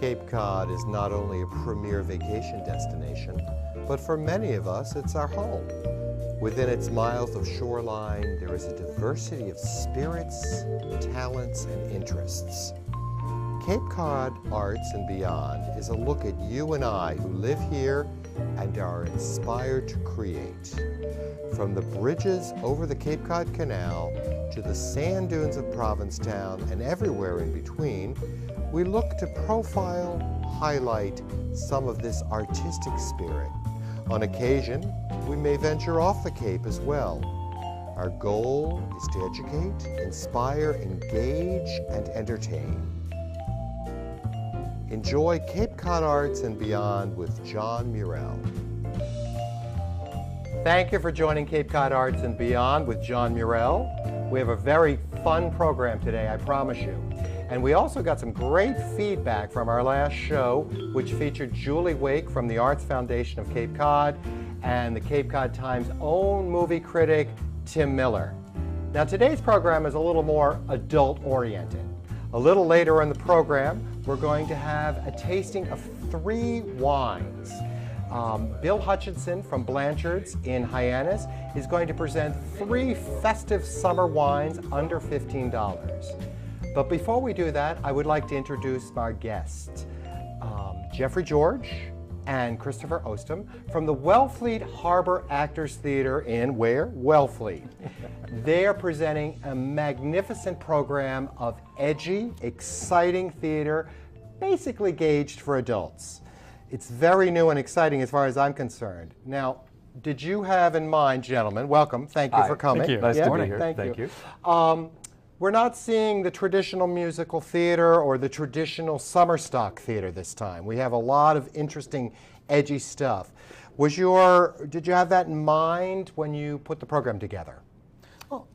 Cape Cod is not only a premier vacation destination, but for many of us, it's our home. Within its miles of shoreline, there is a diversity of spirits, talents, and interests. Cape Cod Arts and Beyond is a look at you and I who live here and are inspired to create. From the bridges over the Cape Cod Canal to the sand dunes of Provincetown and everywhere in between, we look to profile, highlight some of this artistic spirit. On occasion, we may venture off the Cape as well. Our goal is to educate, inspire, engage, and entertain. Enjoy Cape Cod Arts and Beyond with John Murelle. Thank you for joining Cape Cod Arts and Beyond with John Murelle. We have a very fun program today, I promise you. And we also got some great feedback from our last show, which featured Julie Wake from the Arts Foundation of Cape Cod and the Cape Cod Times' own movie critic, Tim Miller. Now today's program is a little more adult-oriented. A little later in the program, we're going to have a tasting of 3 wines. Bill Hutchinson from Blanchard's in Hyannis is going to present 3 festive summer wines under $15. But before we do that, I would like to introduce our guests, Jeffry George and Christopher Ostrom from the Wellfleet Harbor Actors Theater in where? Wellfleet. They are presenting a magnificent program of edgy, exciting theater, basically gauged for adults. It's very new and exciting as far as I'm concerned. Now, did you have in mind, gentlemen, welcome, thank you for coming. Thank you. Nice to be here. Thank you. We're not seeing the traditional musical theater or the traditional summer stock theater this time. We have a lot of interesting, edgy stuff. Did you have that in mind when you put the program together? Well,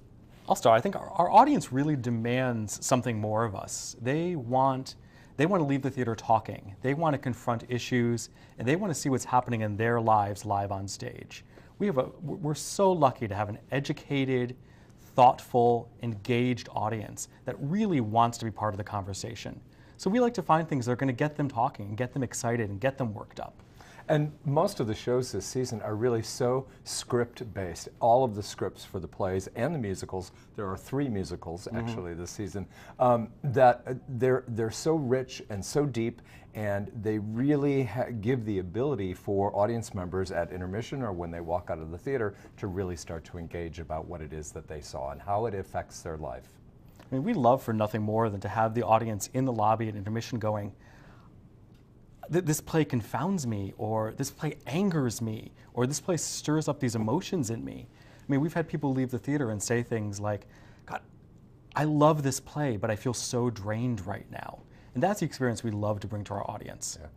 I'll start. I think our audience really demands something more of us. They want to leave the theater talking. They want to confront issues, and they want to see what's happening in their lives live on stage. We're so lucky to have an educated, thoughtful, engaged audience that really wants to be part of the conversation. So we like to find things that are going to get them talking and get them excited and get them worked up. And most of the shows this season are really so script-based. All of the scripts for the plays and the musicals, there are 3 musicals actually this season, that they're so rich and so deep, and they really give the ability for audience members at intermission or when they walk out of the theater to really start to engage about what it is that they saw and how it affects their life. I mean, we love for nothing more than to have the audience in the lobby at intermission going, this play confounds me, or this play angers me, or this play stirs up these emotions in me. I mean, we've had people leave the theater and say things like, God, I love this play, but I feel so drained right now. And that's the experience we love to bring to our audience. Yeah.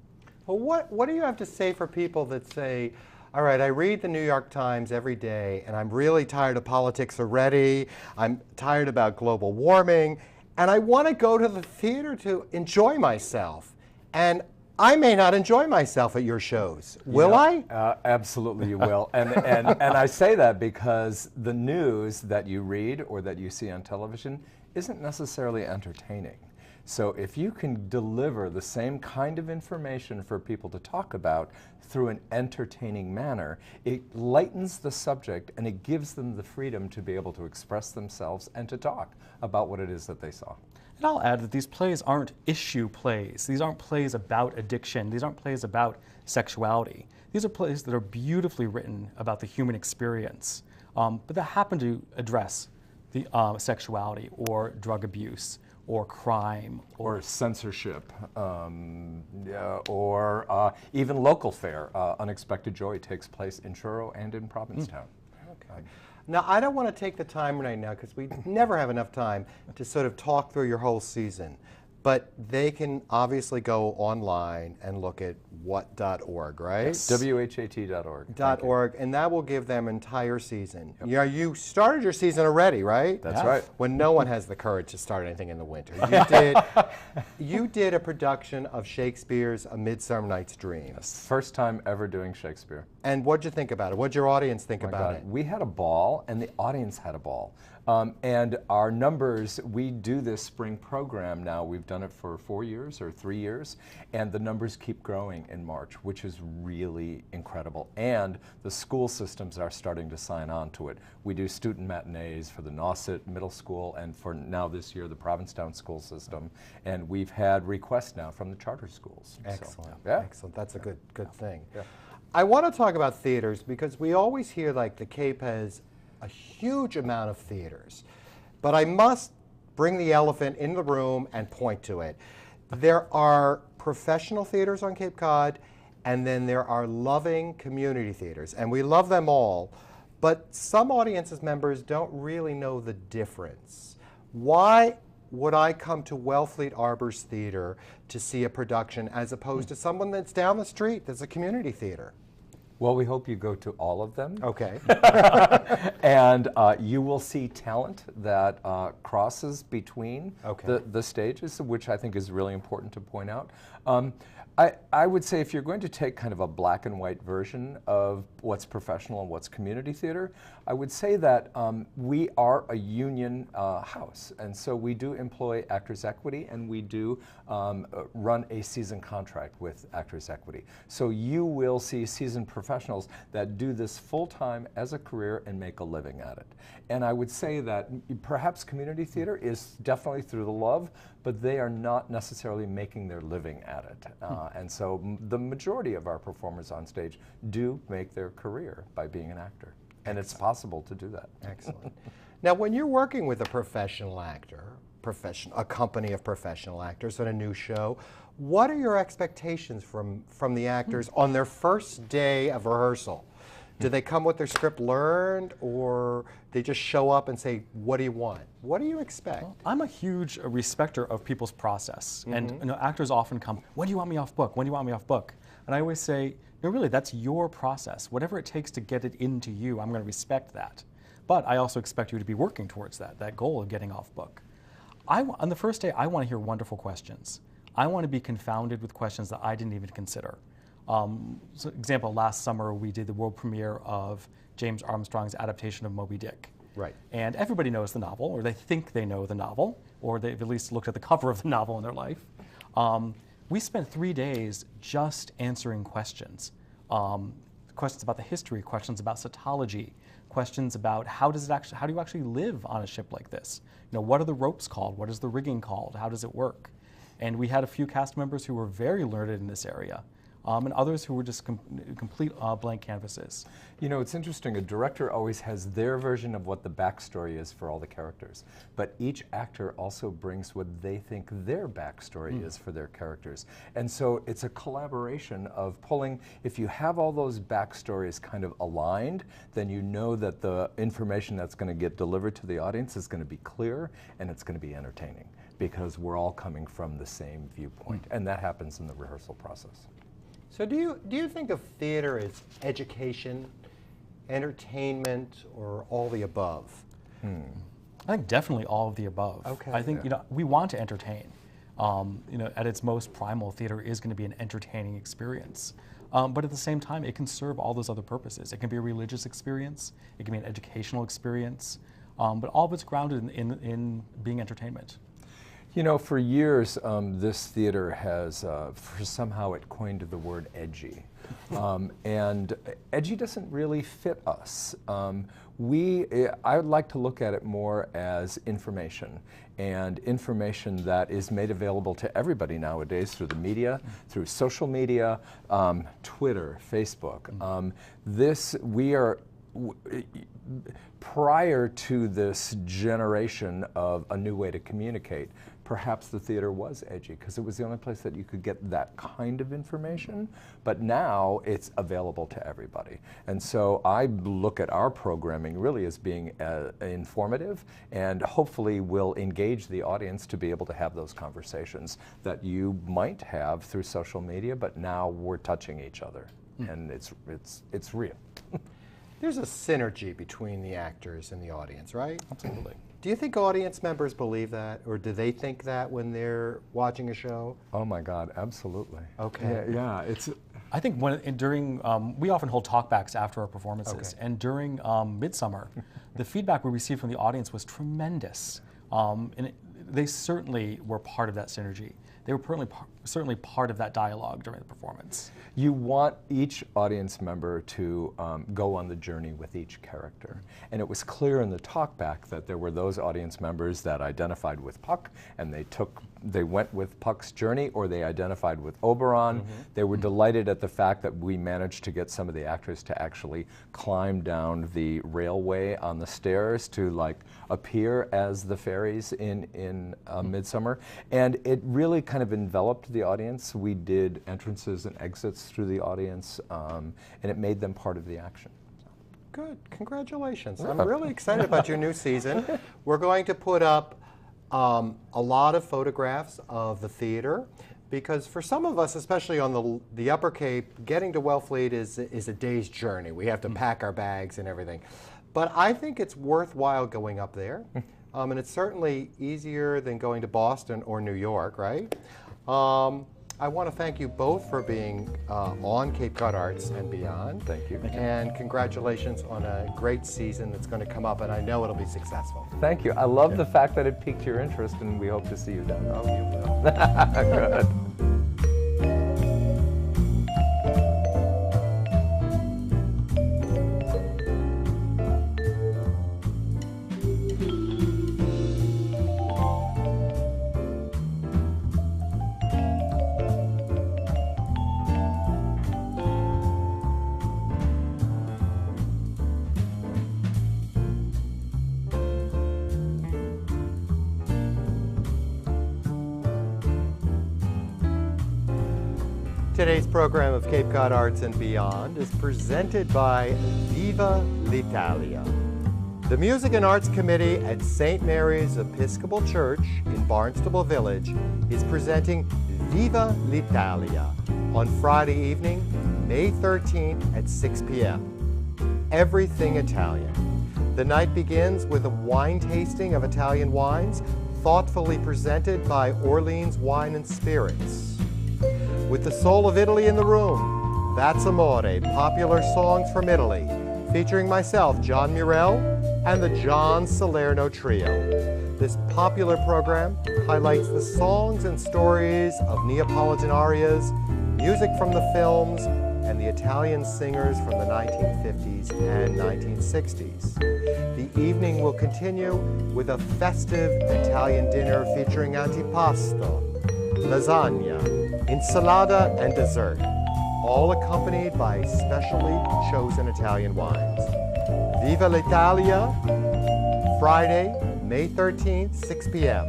Well, what do you have to say for people that say, all right, I read the New York Times every day, and I'm really tired of politics already, I'm tired about global warming, and I want to go to the theater to enjoy myself. And I may not enjoy myself at your shows. Will I? Absolutely you will. And I say that because the news that you read or that you see on television isn't necessarily entertaining. So if you can deliver the same kind of information for people to talk about through an entertaining manner, it lightens the subject and it gives them the freedom to be able to express themselves and to talk about what it is that they saw. And I'll add that these plays aren't issue plays. These aren't plays about addiction. These aren't plays about sexuality. These are plays that are beautifully written about the human experience, but that happen to address the sexuality or drug abuse or crime or censorship or even local fare. Unexpected Joy takes place in Truro and in Provincetown. Okay. Now, I don't want to take the time right now because we never have enough time to sort of talk through your whole season. But they can obviously go online and look at what.org, right? Yes. WHAT.org. .org, and that will give them entire season. Yep. Yeah, you started your season already, right? That's right. When no one has the courage to start anything in the winter. You did a production of Shakespeare's A Midsummer Night's Dream. Yes. First time ever doing Shakespeare. And what'd you think about it? What'd your audience think about it? We had a ball, and the audience had a ball. And our numbers, we do this spring program now. We've done it for 4 years or 3 years, and the numbers keep growing in March, which is really incredible. And the school systems are starting to sign on to it. We do student matinees for the Nauset Middle School, and for now this year, the Provincetown school system. And we've had requests now from the charter schools. Excellent. So, yeah. Excellent. That's a good thing. Yeah. I want to talk about theaters because we always hear like the Cape has a huge amount of theaters, but I must bring the elephant in the room and point to it. There are professional theaters on Cape Cod, and then there are loving community theaters, and we love them all, but some audiences members don't really know the difference. Why would I come to Wellfleet Arbor's Theater to see a production as opposed to someone that's down the street that's a community theater? Well, we hope you go to all of them. Okay. And you will see talent that crosses between the stages, which I think is really important to point out. I would say if you're going to take kind of a black and white version of what's professional and what's community theater, I would say that we are a union house, and so we do employ Actors Equity, and we do run a season contract with Actors Equity. So you will see seasoned professionals that do this full-time as a career and make a living at it. And I would say that perhaps community theater is definitely through the love, but they are not necessarily making their living at it. And so the majority of our performers on stage do make their career by being an actor. And it's possible to do that. Excellent. Now, when you're working with a professional actor, a company of professional actors on a new show, what are your expectations from the actors on their first day of rehearsal? Do they come with their script learned, or they just show up and say, what do you want? What do you expect? Well, I'm a huge respecter of people's process. And actors often come, when do you want me off book? When do you want me off book? And I always say, no, really, that's your process. Whatever it takes to get it into you, I'm going to respect that. But I also expect you to be working towards that goal of getting off book. On the first day, I want to hear wonderful questions. I want to be confounded with questions that I didn't even consider. So example, last summer we did the world premiere of James Armstrong's adaptation of Moby Dick. Right. And everybody knows the novel, or they think they know the novel, or they've at least looked at the cover of the novel in their life. We spent 3 days just answering questions. Questions about the history, questions about cetology, questions about how do you actually live on a ship like this? You know, what are the ropes called? What is the rigging called? How does it work? And we had a few cast members who were very learned in this area. And others who were just complete blank canvases. You know, it's interesting. A director always has their version of what the backstory is for all the characters, but each actor also brings what they think their backstory is for their characters. And so it's a collaboration of pulling, if you have all those backstories kind of aligned, then you know that the information that's going to get delivered to the audience is going to be clear and it's going to be entertaining, because we're all coming from the same viewpoint, and that happens in the rehearsal process. So do you think of theater as education, entertainment, or all the above? I think definitely all of the above. Okay. I think we want to entertain. At its most primal, theater is going to be an entertaining experience. But at the same time, it can serve all those other purposes. It can be a religious experience. It can be an educational experience. But all of it's grounded in being entertainment. You know, for years, this theater has, somehow it coined the word edgy. And edgy doesn't really fit us. I would like to look at it more as information, and information that is made available to everybody nowadays through the media, through social media, Twitter, Facebook. Prior to this generation of a new way to communicate, perhaps the theater was edgy because it was the only place that you could get that kind of information, but now it's available to everybody. And so I look at our programming really as being informative, and hopefully will engage the audience to be able to have those conversations that you might have through social media, but now we're touching each other, and it's real. There's a synergy between the actors and the audience, right? Absolutely. Do you think audience members believe that, or do they think that when they're watching a show? Oh my God, absolutely. Okay. Yeah, it's. I think during we often hold talkbacks after our performances, Okay. and during Midsummer, the feedback we received from the audience was tremendous, they certainly were part of that synergy. They were certainly part of that dialogue during the performance. You want each audience member to go on the journey with each character. And it was clear in the talkback that there were those audience members that identified with Puck, and they went with Puck's journey, or they identified with Oberon. They were delighted at the fact that we managed to get some of the actors to actually climb down the railway on the stairs to like appear as the fairies in Midsummer. And it really kind of enveloped the audience. We did entrances and exits through the audience, and it made them part of the action. Good, congratulations. I'm really excited about your new season. We're going to put up a lot of photographs of the theater, because for some of us, especially on the Upper Cape, getting to Wellfleet is a day's journey. We have to pack our bags and everything. But I think it's worthwhile going up there, and it's certainly easier than going to Boston or New York, right? I want to thank you both for being on Cape Cod Arts and Beyond. Thank you. And congratulations on a great season that's going to come up, and I know it'll be successful. Thank you. I love the fact that it piqued your interest, and we hope to see you down there. Oh, you will. Good. Today's program of Cape Cod Arts and Beyond is presented by Viva l'Italia. The Music and Arts Committee at St. Mary's Episcopal Church in Barnstable Village is presenting Viva l'Italia on Friday evening, May 13th at 6 p.m. Everything Italian. The night begins with a wine tasting of Italian wines, thoughtfully presented by Orleans Wine and Spirits. With the soul of Italy in the room, That's Amore, popular songs from Italy, featuring myself, John Murelle, and the John Salerno Trio. This popular program highlights the songs and stories of Neapolitan arias, music from the films, and the Italian singers from the 1950s and 1960s. The evening will continue with a festive Italian dinner featuring antipasto, lasagna, insalata, and dessert, all accompanied by specially chosen Italian wines. Viva l'Italia, Friday, May 13th, 6 p.m.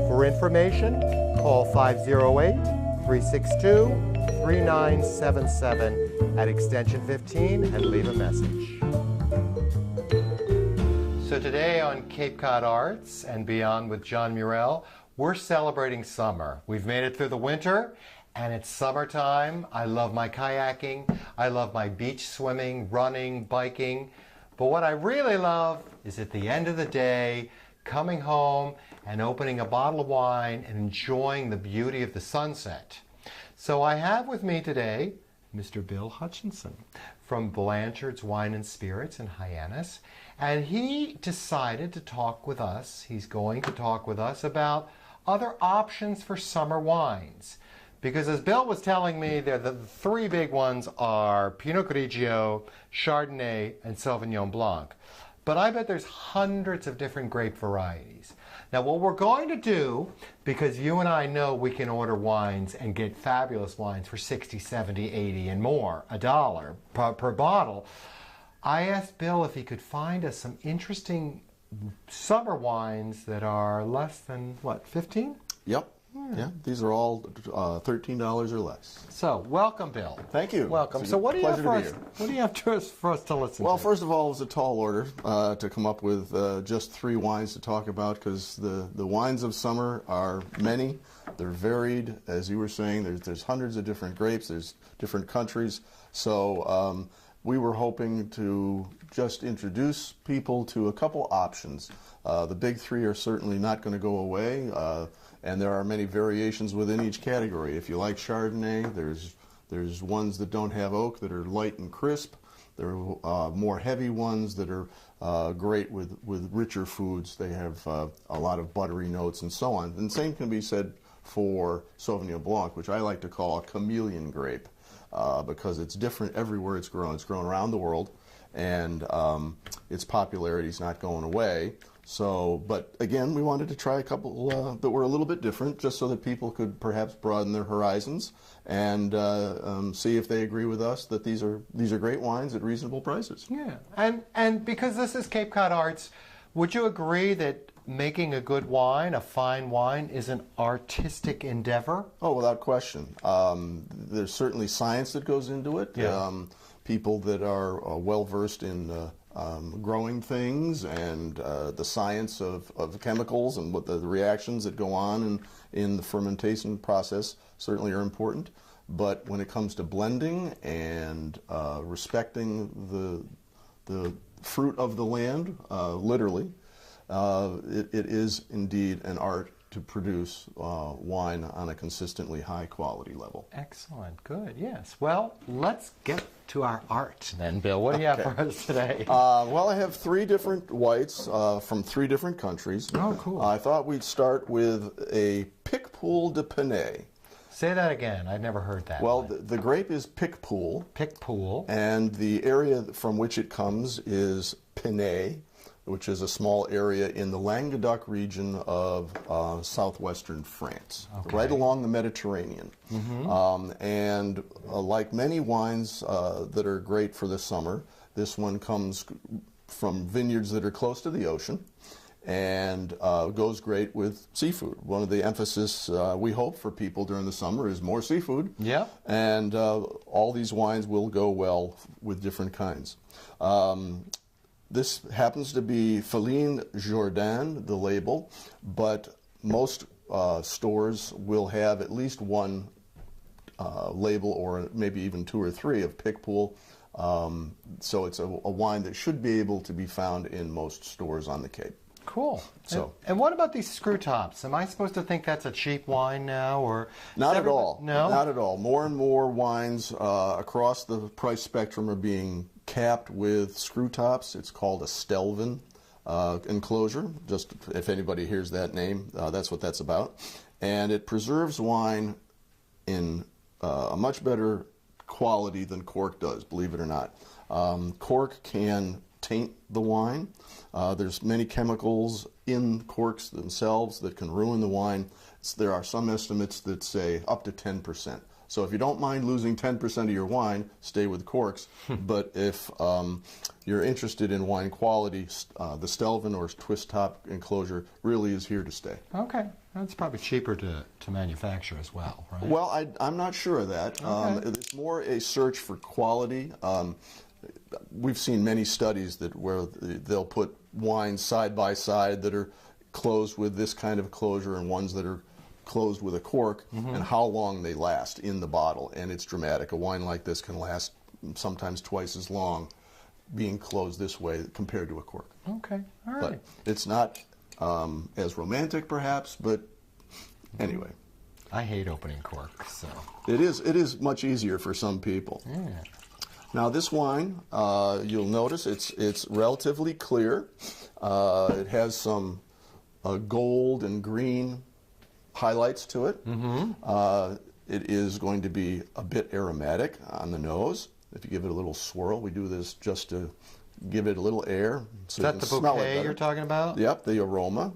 For information, call 508-362-3977 at extension 15 and leave a message. So today on Cape Cod Arts and Beyond with John Murelle, we're celebrating summer. We've made it through the winter, and it's summertime. I love my kayaking. I love my beach swimming, running, biking. But what I really love is at the end of the day, coming home and opening a bottle of wine and enjoying the beauty of the sunset. So I have with me today Mr. Bill Hutchinson from Blanchard's Wine and Spirits in Hyannis. And he decided to talk with us. He's going to talk with us about other options for summer wines. Because as Bill was telling me, the three big ones are Pinot Grigio, Chardonnay, and Sauvignon Blanc. But I bet there's hundreds of different grape varieties. Now what we're going to do, because you and I know we can order wines and get fabulous wines for 60, 70, 80 and more, $1 per bottle, I asked Bill if he could find us some interesting summer wines that are less than, what, 15? Yep. Yeah, these are all $13 or less. So, welcome, Bill. Thank you. Welcome. It's a So, what do you have pleasure for to be us? here. What do you have for us to listen Well, to? first of all, it was a tall order to come up with just 3 wines to talk about, because the wines of summer are many. They're varied, as you were saying. There's hundreds of different grapes. There's different countries. So we were hoping to just introduce people to a couple options. The big 3 are certainly not going to go away. And there are many variations within each category. If you like Chardonnay, there's There's ones that don't have oak that are light and crisp. There are more heavy ones that are great with richer foods. They have a lot of buttery notes and so on. And same can be said for Sauvignon Blanc, which I like to call a chameleon grape because it's different everywhere it's grown. It's grown around the world, and its popularity is not going away. So, but again, we wanted to try a couple that were a little bit different, just so that people could perhaps broaden their horizons and see if they agree with us that these are great wines at reasonable prices. Yeah, and because this is Cape Cod Arts, would you agree that making a good wine, a fine wine, is an artistic endeavor? Oh, without question. There's certainly science that goes into it. Yeah. People that are well versed in growing things and the science of chemicals and what the reactions that go on in the fermentation process certainly are important. But when it comes to blending and respecting the fruit of the land, literally, it is indeed an art to produce wine on a consistently high quality level. Excellent, good, yes. Well, let's get to our art then, Bill. What do you have for us today? Well, I have 3 different whites from 3 different countries. Oh, cool. I thought we'd start with a Picpoul de Pinet. Say that again. I've never heard that. Well, the grape is Picpoul. Picpoul. And the area from which it comes is Pinet, which is a small area in the Languedoc region of southwestern France, right along the Mediterranean. And like many wines that are great for the summer, this one comes from vineyards that are close to the ocean and goes great with seafood. One of the emphasis we hope for people during the summer is more seafood. Yeah. And all these wines will go well with different kinds. This happens to be Féline Jourdain, the label, but most stores will have at least one label, or maybe even 2 or 3 of Picpoul. So it's a wine that should be able to be found in most stores on the Cape. Cool. So, and what about these screw tops? Am I supposed to think that's a cheap wine now, or not at all? No, not at all. More and more wines across the price spectrum are being capped with screw tops. It's called a Stelvin enclosure. Just if anybody hears that name, that's what that's about. And it preserves wine in a much better quality than cork does, believe it or not. Cork can taint the wine. There's many chemicals in corks themselves that can ruin the wine. There are some estimates that say up to 10%. So if you don't mind losing 10% of your wine, stay with corks. But if you're interested in wine quality, the Stelvin or twist top enclosure really is here to stay. Okay. That's probably cheaper to manufacture as well, right? Well, I'm not sure of that. Okay. It's more a search for quality. We've seen many studies where they'll put wines side by side that are closed with this kind of closure and ones that are closed with a cork, and how long they last in the bottle. And it's dramatic. A wine like this can last sometimes twice as long being closed this way compared to a cork. Okay, all right. But it's not as romantic, perhaps, but anyway. I hate opening corks, so. It is much easier for some people. Yeah. Now this wine, you'll notice it's relatively clear. It has some gold and green highlights to it. It is going to be a bit aromatic on the nose. If you give it a little swirl, we do this just to give it a little air. So Is that the bouquet you're talking about? Yep, the aroma.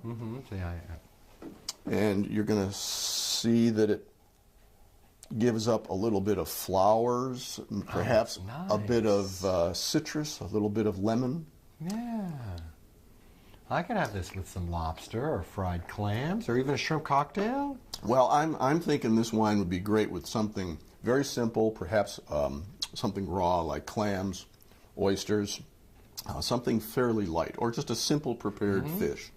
Yeah. And you're going to see that it gives up a little bit of flowers, perhaps a bit of citrus, a little bit of lemon. Yeah. I could have this with some lobster or fried clams or even a shrimp cocktail. Well, I'm thinking this wine would be great with something very simple, perhaps something raw like clams, oysters, something fairly light, or just a simple prepared fish.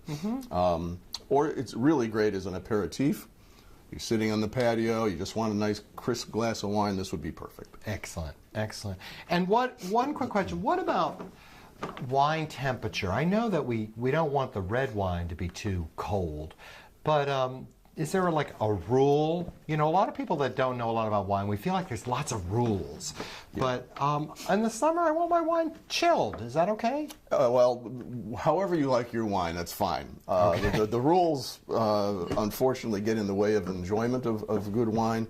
Or it's really great as an aperitif. You're sitting on the patio, you just want a nice crisp glass of wine, this would be perfect. Excellent, excellent. And one quick question, what about wine temperature? I know that we don't want the red wine to be too cold, but is there like a rule? You know, a lot of people that don't know a lot about wine, we feel like there's lots of rules. But in the summer, I want my wine chilled. Is that okay? Well, however you like your wine, that's fine. The rules, unfortunately, get in the way of enjoyment of good wine.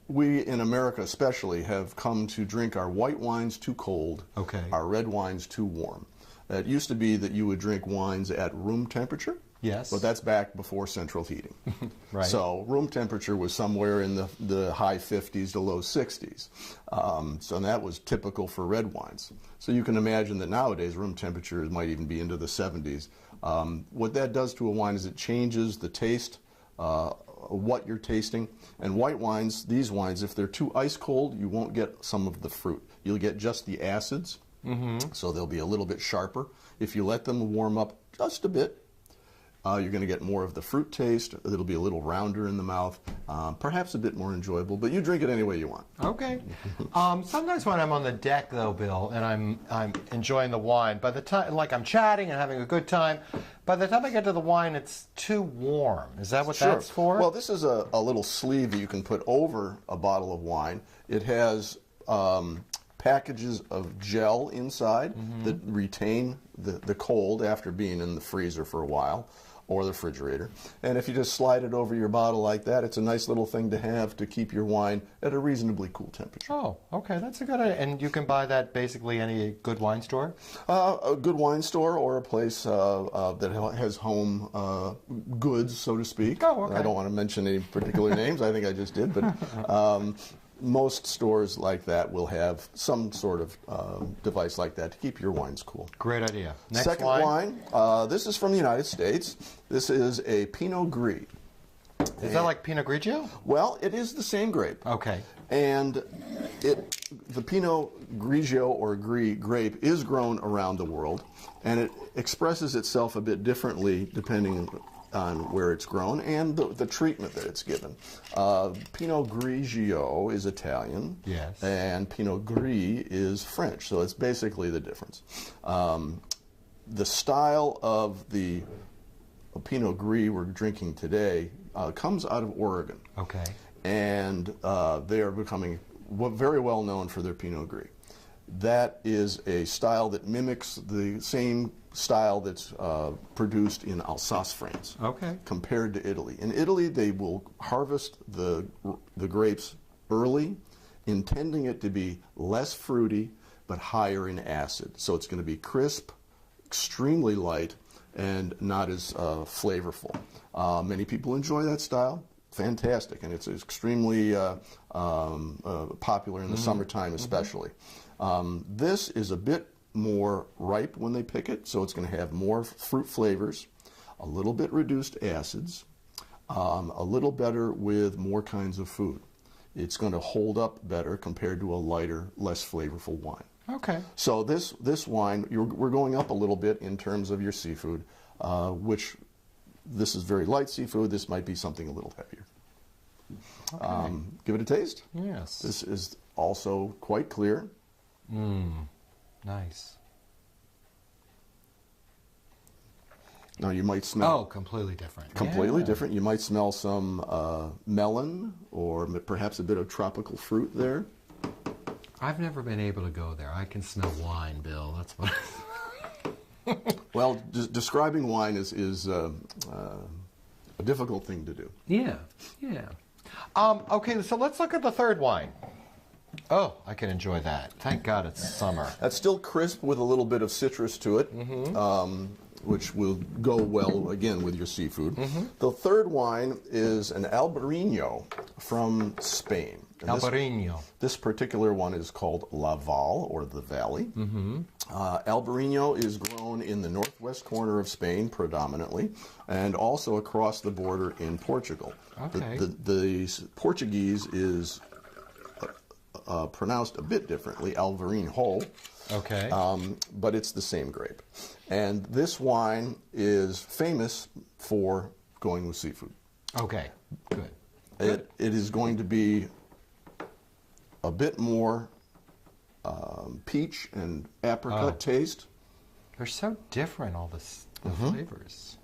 We, in America especially, have come to drink our white wines too cold, our red wines too warm. It used to be that you would drink wines at room temperature. Yes. But that's back before central heating. Right. So room temperature was somewhere in the high 50s to low 60s. So that was typical for red wines. So you can imagine that nowadays room temperature might even be into the 70s. What that does to a wine is it changes the taste, what you're tasting. And white wines, these wines, if they're too ice cold, you won't get some of the fruit. You'll get just the acids, so they'll be a little bit sharper. If you let them warm up just a bit, you're going to get more of the fruit taste. It'll be a little rounder in the mouth, perhaps a bit more enjoyable, but you drink it any way you want. Okay. Sometimes when I'm on the deck, though, Bill, and I'm enjoying the wine, by the time, like I'm chatting and having a good time, by the time I get to the wine, it's too warm. Is that what that's for? Well, this is a little sleeve that you can put over a bottle of wine. It has packages of gel inside that retain the cold after being in the freezer for a while, or the refrigerator. And if you just slide it over your bottle like that, it's a nice little thing to have to keep your wine at a reasonably cool temperature. Oh, okay, that's a good idea. And you can buy that basically any good wine store? A good wine store or a place that has home goods, so to speak. Oh, okay. I don't want to mention any particular names. I think I just did, but most stores like that will have some sort of device like that to keep your wines cool. Great idea. Next Second wine, this is from the United States. This is a Pinot Gris. Is that like Pinot Grigio? Well, it is the same grape. Okay. And the Pinot Grigio or Gris grape is grown around the world, and it expresses itself a bit differently depending on where it's grown and the treatment that it's given. Pinot Grigio is Italian, yes, and Pinot Gris is French, so it's basically the difference. The style of the Pinot Gris we're drinking today comes out of Oregon. Okay. And they are becoming very well known for their Pinot Gris. That is a style that mimics the same style that's produced in Alsace, France. Okay. Compared to Italy. In Italy, they will harvest the grapes early, intending it to be less fruity but higher in acid. So it's going to be crisp, extremely light, and not as flavorful. Many people enjoy that style. Fantastic, and it's extremely popular in the summertime especially. This is a bit more ripe when they pick it, so it's going to have more fruit flavors, a little bit reduced acids, a little better with more kinds of food. It's going to hold up better compared to a lighter, less flavorful wine. Okay. So this wine, we're going up a little bit in terms of your seafood, which this is very light seafood. This might be something a little heavier. Okay. Give it a taste. Yes. This is also quite clear. Nice. Now you might smell... Oh, completely different. Completely different. You might smell some melon or perhaps a bit of tropical fruit there. I've never been able to go there. I can smell wine, Bill. That's what... Well, describing wine is a difficult thing to do. Yeah, yeah. Okay, so let's look at the third wine. Oh, I can enjoy that. Thank God it's summer. That's still crisp with a little bit of citrus to it, which will go well, again, with your seafood. The third wine is an Albarino from Spain. And Albarino. This particular one is called La Val, or the Valley. Albarino is grown in the northwest corner of Spain predominantly, and also across the border in Portugal. Okay. The Portuguese is pronounced a bit differently, Alvarinho. Okay. But it's the same grape. And this wine is famous for going with seafood. Okay, good. It is going to be a bit more peach and apricot taste. They're so different, all the flavors.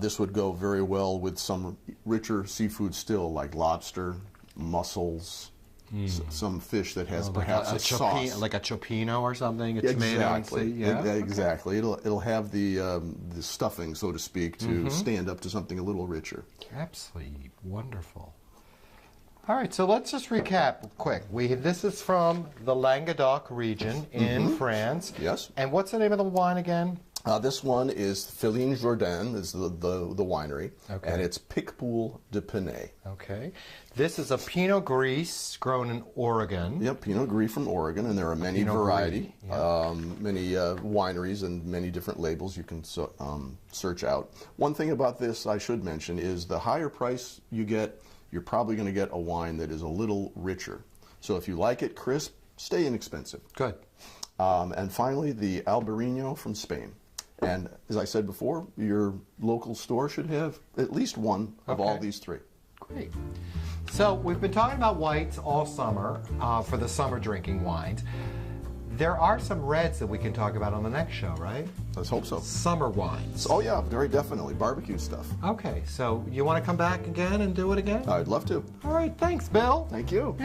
This would go very well with some richer seafood still, like lobster, mussels, some fish that has perhaps a sauce. Like a cioppino or something, a Exactly. tomato. Yeah. Exactly. It'll have the stuffing, so to speak, to stand up to something a little richer. Absolutely wonderful. All right, so let's just recap quick. This is from the Languedoc region in France. Yes. And what's the name of the wine again? This one is Féline Jourdain, is the winery, Okay. and it's Picpoul de Pinet. Okay. This is a Pinot Gris grown in Oregon. Yep, Pinot Gris from Oregon, and there are many Pinot variety, Gris, many wineries and many different labels you can search out. One thing about this I should mention is the higher price you get, you're probably going to get a wine that is a little richer. So if you like it crisp, stay inexpensive. Good. And finally, the Albarino from Spain. And as I said before, your local store should have at least one of all Okay. these three. Great. So we've been talking about whites all summer for the summer drinking wines. There are some reds that we can talk about on the next show, right? Let's hope so. Summer wines. Oh yeah, very definitely. Barbecue stuff. Okay, so you want to come back again and do it again? I'd love to. All right, thanks, Bill. Thank you.